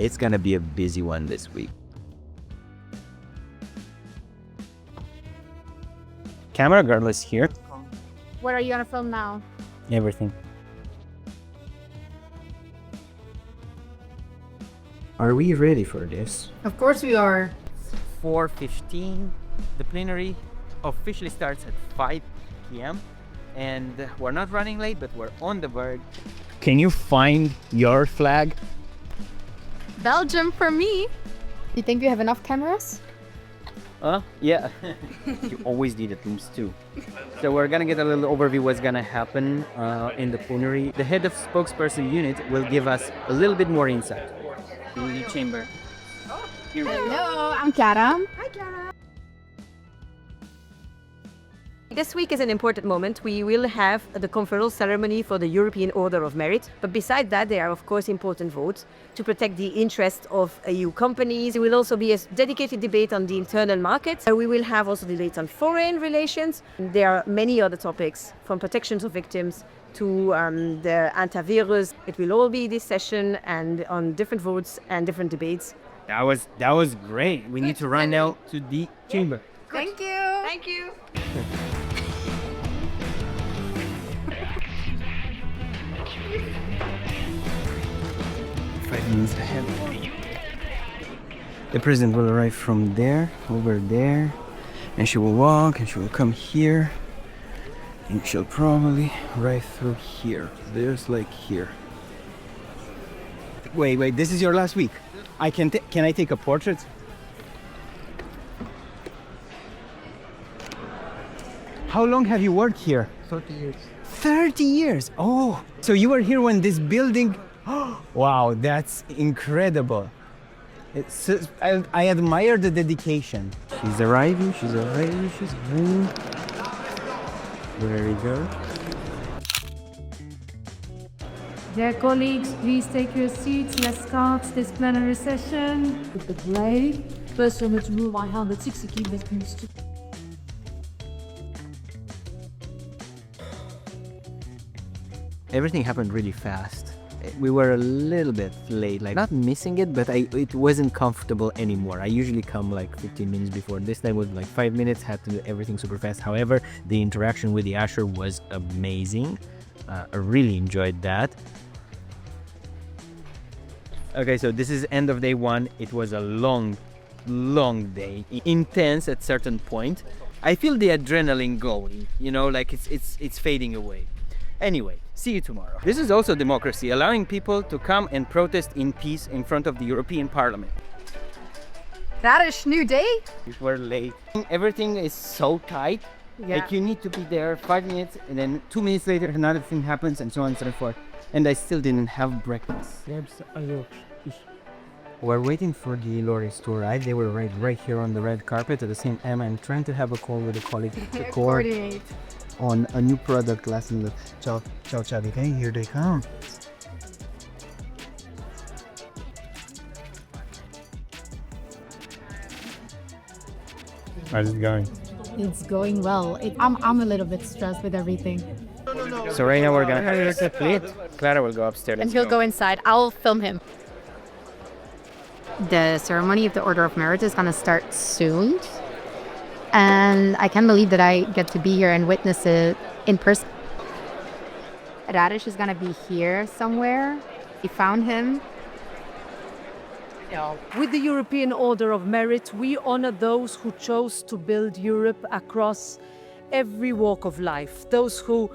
It's gonna be a busy one this week. Camera girl is here. What are you gonna film now? Everything. Are we ready for this? Of course we are. 4:15. The plenary officially starts at 5 p.m. and we're not running late, but we're on the verge. Can you find your flag? Belgium for me. You think we have enough cameras? Yeah. You always need at least two. So we're gonna get a little overview what's gonna happen in the plenary. The head of spokesperson unit will give us a little bit more insight in the chamber. Hello, I'm Klara. Hi, Klara. This week is an important moment. We will have the conferral ceremony for the European Order of Merit. But besides that, there are of course important votes to protect the interests of EU companies. There will also be a dedicated debate on the internal market. We will have also debates on foreign relations. There are many other topics, from protections of victims to the antivirus. It will all be this session and on different votes and different debates. That was great. We need to run now to the chamber. Thank you. Thank you. 5 minutes ahead. The president will arrive from there, over there, and she will walk and she will come here, and she'll probably ride through here. There's like here. Wait, this is your last week. Can I take a portrait? How long have you worked here? 30 years. 30 years! Oh, so you were here when this building... Wow, that's incredible. I admire the dedication. She's arriving. Very good. Dear colleagues, please take your seats. Let's start this plenary session with the play. First, I'm going to move my 160 kilometers to... Everything happened really fast. We were a little bit late, like not missing it, but it wasn't comfortable anymore. I usually come like 15 minutes before. This time was like 5 minutes, had to do everything super fast. However, the interaction with the usher was amazing. I really enjoyed that. Okay, so this is end of day one. It was a long day, intense at certain point. I feel the adrenaline going, you know, like it's fading away. Anyway, see you tomorrow. This is also democracy, allowing people to come and protest in peace in front of the European Parliament. That is new day. We're late. Everything is so tight. Yeah. Like you need to be there 5 minutes, and then 2 minutes later another thing happens, and so on and so forth. And I still didn't have breakfast. We're waiting for the laureates to arrive. They were right here on the red carpet at the same time. I'm trying to have a call with a colleague to coordinate on a new product lesson. Ciao, okay, here they come. How's it going? It's going well. I'm a little bit stressed with everything. So right now we're gonna split. Klara will go upstairs. And he'll go inside. I'll film him. The ceremony of the Order of Merit is gonna start soon. And I can't believe that I get to be here and witness it in person. Radish is gonna be here somewhere. We found him. With the European Order of Merit, we honor those who chose to build Europe across every walk of life. Those who,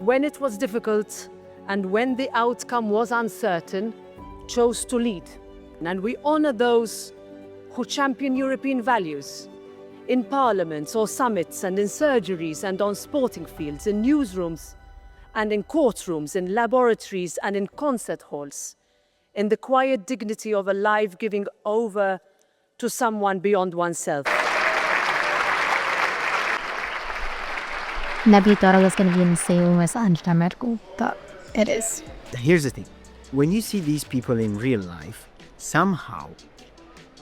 when it was difficult and when the outcome was uncertain, chose to lead. And we honor those who champion European values in parliaments or summits and in surgeries and on sporting fields, in newsrooms and in courtrooms, in laboratories and in concert halls, in the quiet dignity of a life giving over to someone beyond oneself. Never thought I was going to be in the same room as Angela Merkel, but It is. Here's the thing. When you see these people in real life, somehow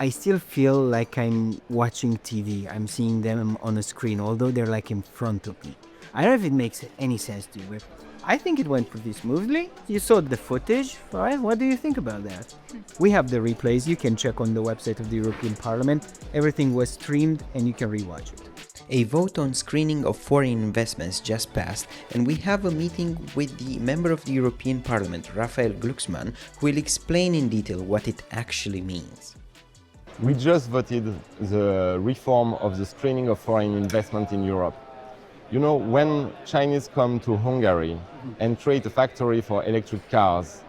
I still feel like I'm watching TV. I'm seeing them on a screen, although they're like in front of me. I don't know if it makes any sense to you, but I think it went pretty smoothly. You saw the footage, right? What do you think about that? We have the replays. You can check on the website of the European Parliament. Everything was streamed and you can rewatch it. A vote on screening of foreign investments just passed, and we have a meeting with the member of the European Parliament, Raphael Glucksmann, who will explain in detail what it actually means. We just voted the reform of the screening of foreign investment in Europe. You know, when Chinese come to Hungary and create a factory for electric cars,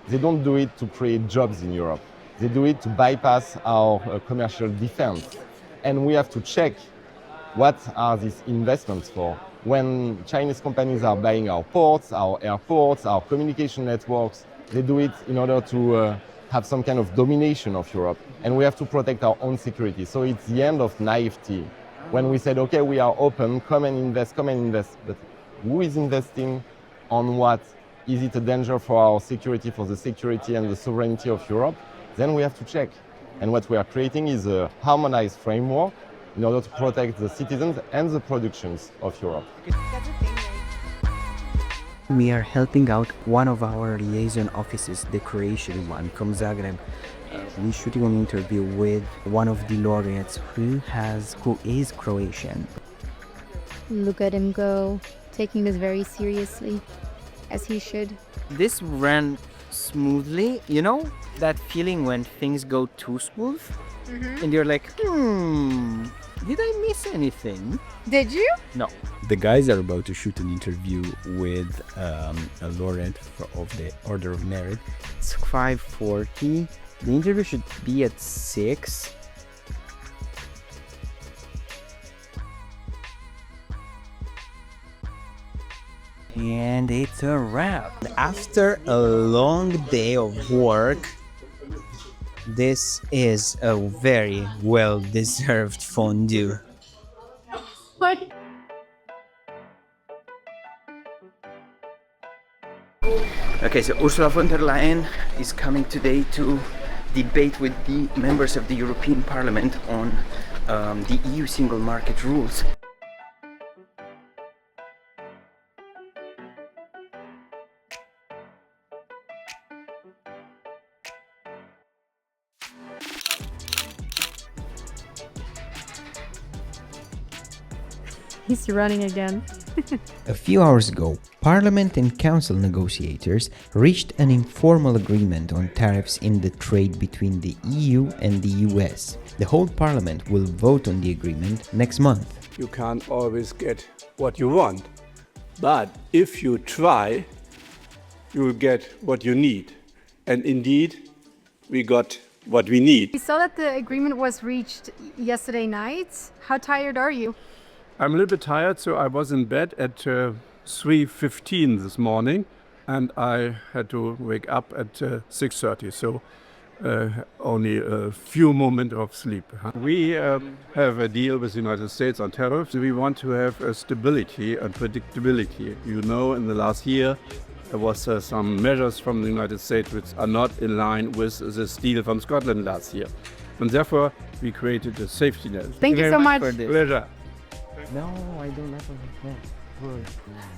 they don't do it to create jobs in Europe. They do it to bypass our commercial defense. And we have to check what are these investments for. When Chinese companies are buying our ports, our airports, our communication networks, they do it in order to have some kind of domination of Europe. And we have to protect our own security. So it's the end of naivety. When we said, okay, we are open, come and invest. But who is investing on what? Is it a danger for our security, for the security and the sovereignty of Europe? Then we have to check. And what we are creating is a harmonized framework in order to protect the citizens and the productions of Europe. We are helping out one of our liaison offices, the Croatian one from Zagreb. We're shooting an interview with one of the laureates who is Croatian. Look at him go, taking this very seriously, as he should. This ran smoothly, you know? That feeling when things go too smooth? And you're like, did I miss anything? Did you? No. The guys are about to shoot an interview with a laureate of the Order of Merit. It's 5:40. The interview should be at 6. And it's a wrap. After a long day of work, this is a very well-deserved fondue. What? Okay, so Ursula von der Leyen is coming today to debate with the members of the European Parliament on the EU single market rules. He's running again. A few hours ago, Parliament and Council negotiators reached an informal agreement on tariffs in the trade between the EU and the US. The whole Parliament will vote on the agreement next month. You can't always get what you want, but if you try, you will get what you need. And indeed, we got what we need. We saw that the agreement was reached yesterday night. How tired are you? I'm a little bit tired, so I was in bed at 3:15 this morning, and I had to wake up at 6:30, so only a few moments of sleep. We have a deal with the United States on tariffs. We want to have stability and predictability. You know, in the last year, there was some measures from the United States which are not in line with this deal from Scotland last year. And therefore, we created a safety net. Thank you so much. Pleasure. No, I don't have a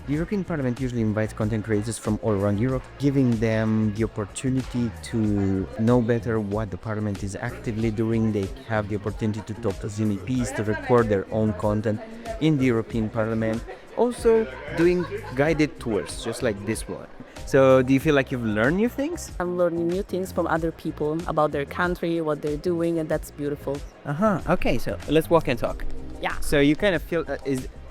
The European Parliament usually invites content creators from all around Europe, giving them the opportunity to know better what the Parliament is actively doing. They have the opportunity to talk to MEPs, to record their own content in the European Parliament. Also doing guided tours, just like this one. So do you feel like you've learned new things? I'm learning new things from other people about their country, what they're doing, and that's beautiful. Okay, so let's walk and talk. Yeah. So you kind of feel,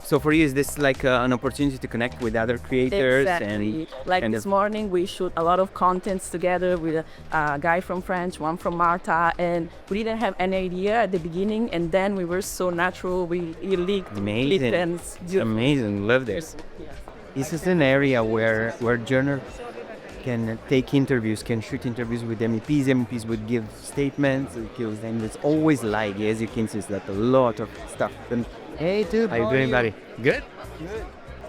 so for you, is this like an opportunity to connect with other creators? Exactly. Like this morning, we shoot a lot of contents together with a guy from France, one from Malta, and we didn't have any idea at the beginning, and then we were so natural. We leaked. Amazing. Amazing. Love this. This is an area where journalists can take interviews, can shoot interviews with MEPs. MEPs would give statements, and it's always lively. As you can see, it's like a lot of stuff. And hey, dude, how you doing, buddy? Good. Good.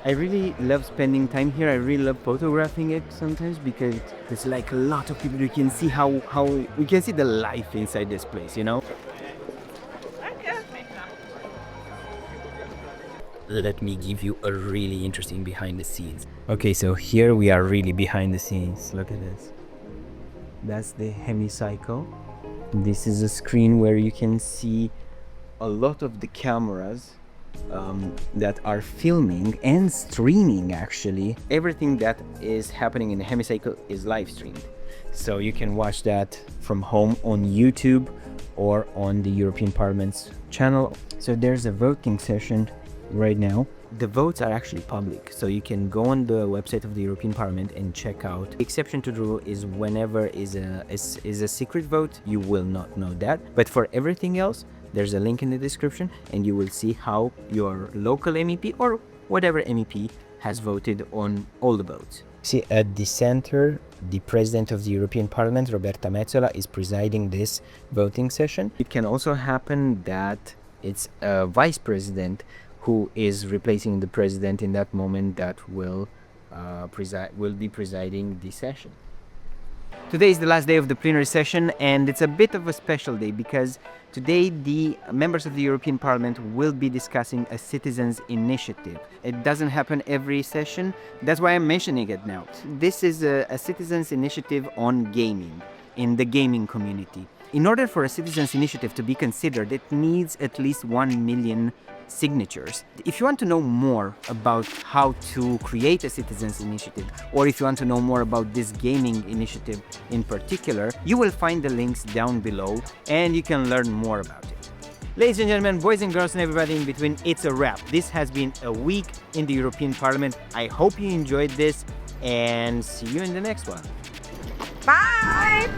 I really love spending time here. I really love photographing it sometimes because there's like a lot of people. You can see how we can see the life inside this place, you know. let me give you a really interesting behind the scenes. Okay, so here we are really behind the scenes. Look at this. That's the hemicycle. This is a screen where you can see a lot of the cameras that are filming and streaming. Actually, everything that is happening in the hemicycle is live streamed, so you can watch that from home on YouTube or on the European Parliament's channel. So there's a voting session right now. The votes are actually public, so you can go on the website of the European Parliament and check out. The exception to the rule is whenever is a secret vote, you will not know that. But for everything else, there's a link in the description and you will see how your local MEP or whatever MEP has voted on all the votes. See, at the center, the President of the European Parliament, Roberta Metsola, is presiding this voting session. It can also happen that it's a Vice President who is replacing the President in that moment that will be presiding the session. Today is the last day of the plenary session, and it's a bit of a special day because today the members of the European Parliament will be discussing a citizens' initiative. It doesn't happen every session, that's why I'm mentioning it now. This is a citizens' initiative on gaming, in the gaming community. In order for a citizens' initiative to be considered, it needs at least 1 million signatures. If you want to know more about how to create a citizens' initiative, or if you want to know more about this gaming initiative in particular, you will find the links down below and you can learn more about it. Ladies and gentlemen, boys and girls and everybody in between, it's a wrap. This has been a week in the European Parliament. I hope you enjoyed this and see you in the next one. Bye!